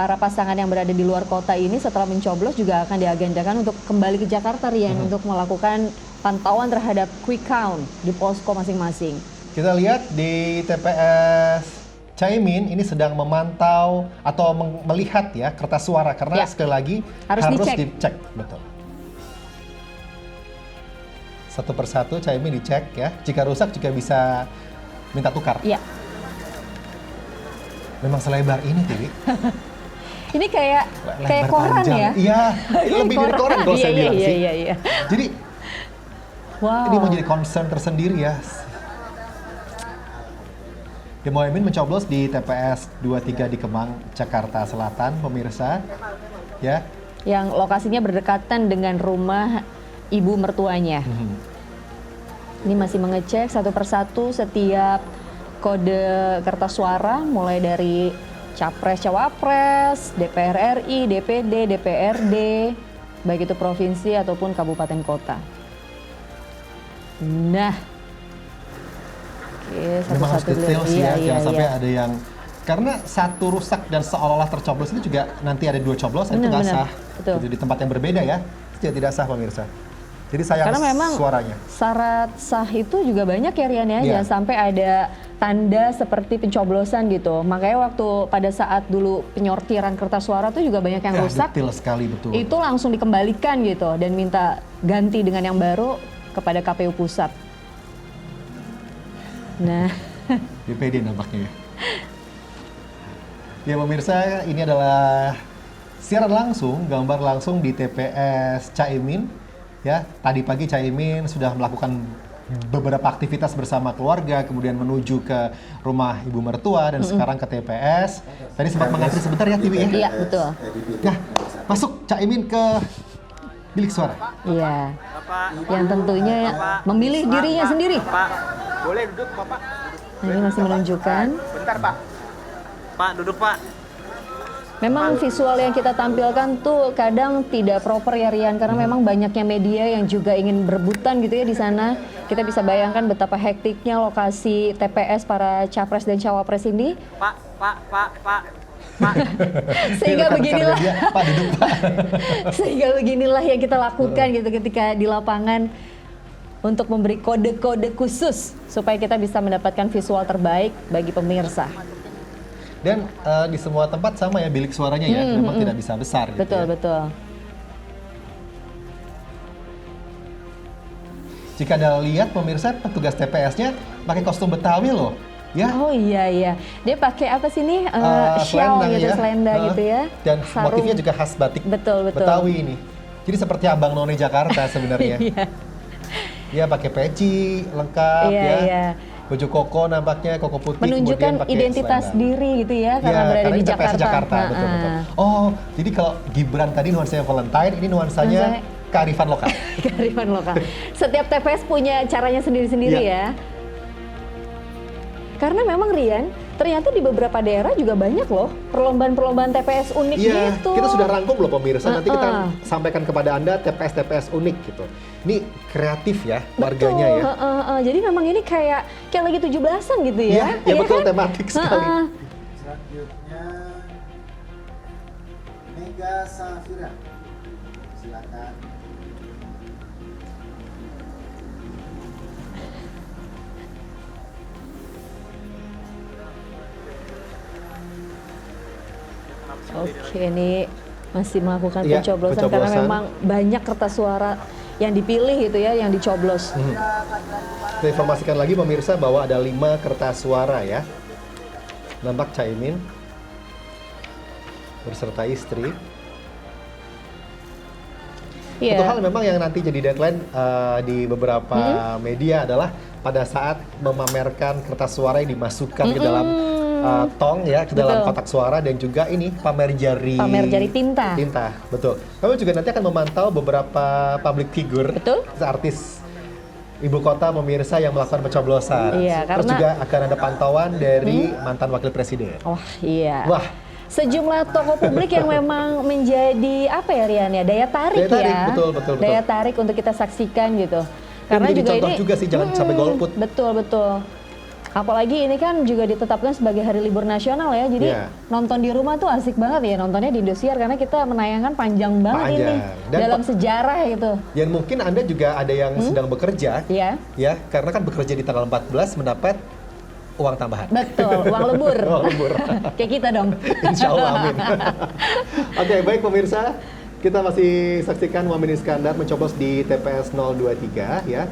para pasangan yang berada di luar kota ini setelah mencoblos juga akan diagendakan untuk kembali ke Jakarta, Rian, untuk melakukan pantauan terhadap quick count di posko masing-masing. Kita lihat di TPS Caimin ini sedang memantau atau melihat ya kertas suara karena sekali lagi harus dicek. Betul. Satu persatu Caimin dicek ya. Jika rusak juga bisa minta tukar. Iya. Memang selebar ini, Tiwi. Ini kayak koran panjang. ya? Iya, lebih dari koran kalau saya bilang sih. Iya. Jadi, wow. Ini menjadi concern tersendiri ya. Mohaimin mencoblos di TPS 23 di Kemang, Jakarta Selatan, pemirsa. Ya. Yang lokasinya berdekatan dengan rumah ibu mertuanya. Ini masih mengecek satu persatu setiap kode kertas suara, mulai dari Capres, Cawapres, DPR RI, DPD, DPRD, baik itu provinsi ataupun kabupaten kota. Nah, oke, memang harus detail sih ya, jangan sampai ada yang karena satu rusak dan seolah-olah tercoblos itu juga nanti ada dua coblosan itu nggak sah. Itu di tempat yang berbeda ya, itu tidak sah pemirsa. Jadi sayang karena memang suaranya. Syarat sah itu juga banyak ya Rian ya, jangan sampai ada tanda seperti pencoblosan gitu. Makanya waktu pada saat dulu penyortiran kertas suara tuh juga banyak yang rusak. Detail sekali, betul. Itu langsung dikembalikan gitu dan minta ganti dengan yang baru kepada KPU Pusat. Nah, DPD nampaknya ya. Ya pemirsa, ini adalah siaran langsung, gambar langsung di TPS Caimin. Ya, tadi pagi Caimin sudah melakukan beberapa aktivitas bersama keluarga, kemudian menuju ke rumah ibu mertua dan sekarang ke TPS. Tadi sempat mengantri sebentar ya, Tiwi ya? Iya, betul. Ya, masuk Caimin ke bilik suara. Iya. Yang tentunya memilih dirinya sendiri. Pak, boleh duduk, Bapak? Nah, ini masih menunjukkan. Bentar, Pak. Pak, duduk, Pak. Memang visual yang kita tampilkan tuh kadang tidak proper ya Rian, karena memang banyaknya media yang juga ingin berebutan gitu ya di sana. Kita bisa bayangkan betapa hektiknya lokasi TPS para capres dan cawapres ini. Pak. Sehingga beginilah. Pak, duduk, Pak. Sehingga beginilah yang kita lakukan gitu ketika di lapangan untuk memberi kode-kode khusus supaya kita bisa mendapatkan visual terbaik bagi pemirsa. Dan di semua tempat sama ya bilik suaranya ya, memang tidak bisa besar gitu. Betul, ya. betul. Jika Anda lihat pemirsa, petugas TPS-nya pakai kostum Betawi loh. Ya. Oh iya. Dia pakai apa sih nih? Shawl gitu, ya. selendang gitu ya. Dan sarung. motifnya juga khas batik Betul. Betawi ini. Jadi seperti Abang None Jakarta sebenarnya. Dia pakai peci lengkap Iya. Baju koko nampaknya, koko putih. Menunjukkan identitas diri gitu ya, karena berada di Jakarta. Betul. Oh, jadi kalau Gibran tadi nuansanya Valentine, ini nuansanya kearifan lokal. Kearifan lokal. Setiap TPS punya caranya sendiri-sendiri ya. Karena memang Rian, ternyata di beberapa daerah juga banyak loh perlombaan-perlombaan TPS unik gitu. Kita sudah rangkum loh pemirsa, nanti kita sampaikan kepada Anda TPS-TPS unik gitu. Ini kreatif ya warganya ya. Jadi memang ini kayak lagi 17-an gitu ya. Iya betul, kan? Tematik sekali. Selanjutnya Mega Safira. Silakan. Oke, ini masih melakukan pencoblosan karena memang banyak kertas suara yang dipilih gitu ya, yang dicoblos. Kita informasikan lagi pemirsa bahwa ada 5 kertas suara ya. Nampak Caimin berserta istri. Satu hal memang yang nanti jadi deadline di beberapa media adalah pada saat memamerkan kertas suara yang dimasukkan ke dalam tong ya, ke dalam kotak suara, dan juga ini pamer jari tinta. Betul. Kami juga nanti akan memantau beberapa public figure, artis ibu kota pemirsa yang melakukan pencoblosan. Iya, terus juga akan ada pantauan dari mantan wakil presiden. Wah, iya. Wah, sejumlah tokoh publik yang memang menjadi apa ya Rian ya, daya tarik ya. Betul. Daya tarik untuk kita saksikan gitu. Karena juga contoh ini juga sih, jangan sampai golput. Betul. Apalagi ini kan juga ditetapkan sebagai hari libur nasional ya, jadi Iya. nonton di rumah tuh asik banget ya nontonnya di Indosiar karena kita menayangkan panjang banget ini Dan dalam sejarah gitu. Dan mungkin Anda juga ada yang sedang bekerja, Iya, ya, karena kan bekerja di tanggal 14 mendapat uang tambahan. betul, uang lebur. Uang lembur. Kayak kita dong. Insya Allah, amin. Oke, baik pemirsa, kita masih saksikan Muhammad Iskandar mencoblos di TPS 023 ya.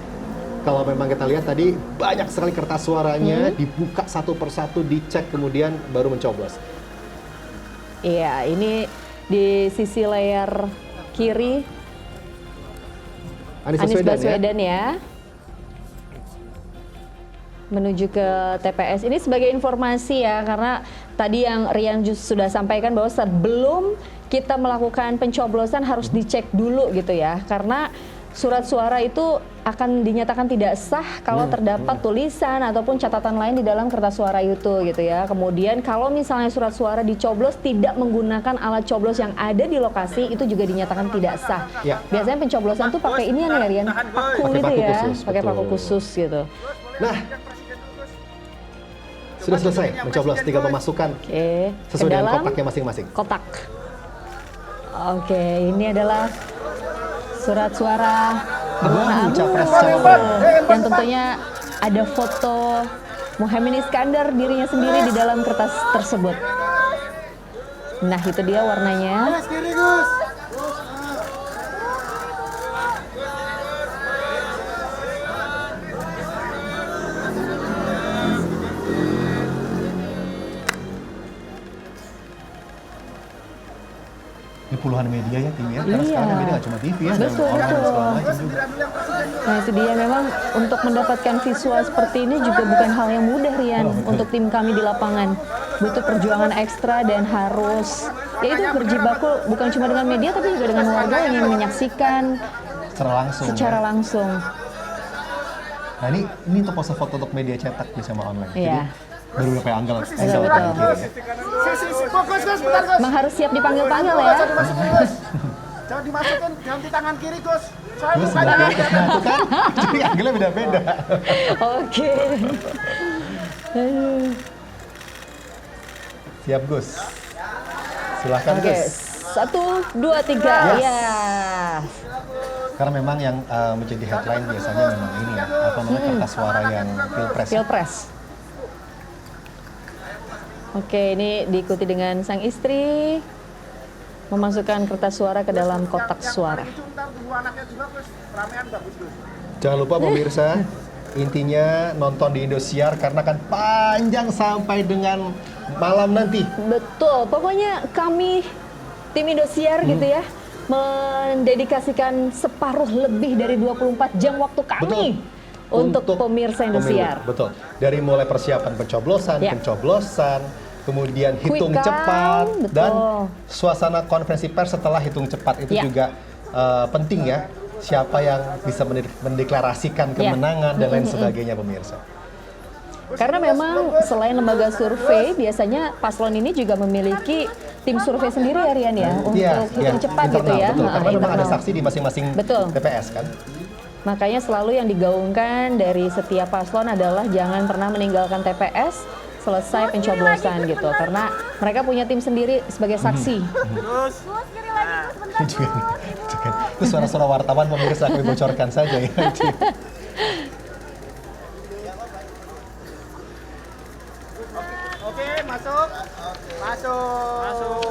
Kalau memang kita lihat tadi banyak sekali kertas suaranya, dibuka satu persatu, dicek kemudian baru mencoblos. Iya, ini di sisi layar kiri Anies Anies Baswedan, Baswedan ya. Menuju ke TPS. Ini sebagai informasi ya, karena tadi yang Rian sudah sampaikan bahwa sebelum kita melakukan pencoblosan harus dicek dulu gitu ya, karena surat suara itu akan dinyatakan tidak sah kalau terdapat tulisan ataupun catatan lain di dalam kertas suara itu gitu ya. Kemudian kalau misalnya surat suara dicoblos tidak menggunakan alat coblos yang ada di lokasi, itu juga dinyatakan tidak sah. Ya. Biasanya pencoblosan tuh pakai ini ya Rian, paku Pakai gitu paku ya, khusus, pakai paku betul. khusus gitu. Nah, sudah selesai mencoblos, tinggal memasukkan Oke, sesuai ke dengan dalam kotaknya masing-masing. kotak. Oke, ini adalah surat suara berwarna abu Capres cawapres. yang tentunya ada foto Muhammad Iskandar dirinya sendiri di dalam kertas tersebut. Nah, itu dia warnanya. Gus, kiri Gus. Ini puluhan media ya tim ya, karena Iya. sekarang media nggak cuma TV ya, ada Betul, online dan betul. segala macam juga. Nah, itu dia, memang untuk mendapatkan visual seperti ini juga bukan hal yang mudah Rian untuk tim kami di lapangan. Butuh perjuangan ekstra dan harus yaitu berjibaku bukan cuma dengan media tapi juga dengan warga yang ingin menyaksikan Secara langsung. secara ya. langsung. Nah ini untuk pose foto untuk media cetak bisa sama online. Iya. Jadi baru berapa angle Betul, kanan betul. kiri ya. Gus, bentar Gus. Emang harus siap dipanggil-panggil ya. Jangan dimasukin Gus. Jangan dimasukin, ganti tangan kiri Gus. Saya Terus bukannya sebagai atas nah itu kan, jadi angle beda-beda. Oke. Aduh. Siap Gus. Silahkan Oke, Gus. 1, 2, 3. Yes. Ya. Karena memang yang menjadi headline biasanya memang ini ya, apa namanya kertas suara yang pilpres. Pilpres. Oke, ini diikuti dengan sang istri memasukkan kertas suara ke dalam kotak suara. itu ntar tunggu anaknya juga Gus. Ramean bagus Gus. Jangan lupa pemirsa, intinya nonton di Indosiar karena kan panjang sampai dengan malam nanti. Betul, pokoknya kami tim Indosiar gitu ya mendedikasikan separuh lebih dari 24 jam waktu kami untuk pemirsa Indosiar. pemilu. Betul. Dari mulai persiapan pencoblosan, Ya. kemudian hitung Quick count, cepat betul. dan suasana konferensi pers setelah hitung cepat itu Ya. juga penting ya. Siapa yang bisa mendeklarasikan kemenangan dan lain sebagainya pemirsa. Karena memang selain lembaga survei, biasanya paslon ini juga memiliki tim survei sendiri ya Rian ya, untuk hitung cepat gitu internal, ya. Betul. Nah, Karena memang ada internal. saksi di masing-masing Betul. TPS kan. Makanya selalu yang digaungkan dari setiap paslon adalah jangan pernah meninggalkan TPS selesai pencoblosan gitu. Karena mereka punya tim sendiri sebagai saksi. Terus. Itu suara-suara wartawan pemirsa kami bocorkan saja ya. Oke, masuk. Masuk.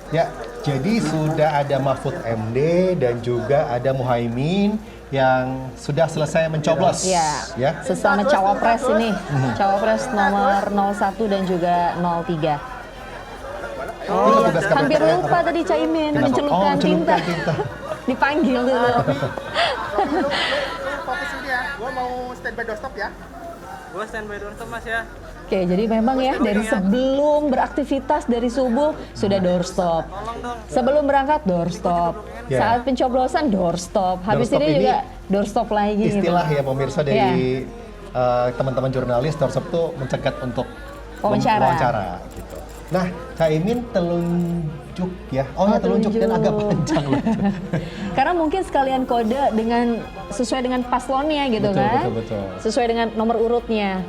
Ya, jadi sudah ada Mahfud MD dan juga ada Muhaimin yang sudah selesai mencoblos. Ya, sesama cawapres ini, cawapres nomor 01 dan juga 03. Oh Itu iya, tugas hampir KPPN. lupa tadi Caimin, Kenapa? mencelupkan tinta. tinta. Dipanggil dulu. Lu fokus ini ya. Gua mau standby doorstop ya. Gue standby doorstop Mas ya. Oke, jadi memang ya dari sebelum beraktivitas dari subuh sudah doorstop. Tolong dong. Sebelum berangkat doorstop. Ya. Saat pencoblosan doorstop. Habis Doorstop ini ini juga doorstop lagi gitu. Istilah ya pemirsa dari teman-teman jurnalis, doorstop tuh mencegat untuk Wawancara. wawancara gitu. Nah, Caimin telunjuk ya. Oh, ya telunjuk dan agak panjang loh. Karena mungkin sekalian kode dengan sesuai dengan paslonnya gitu Betul, kan. betul. Sesuai dengan nomor urutnya.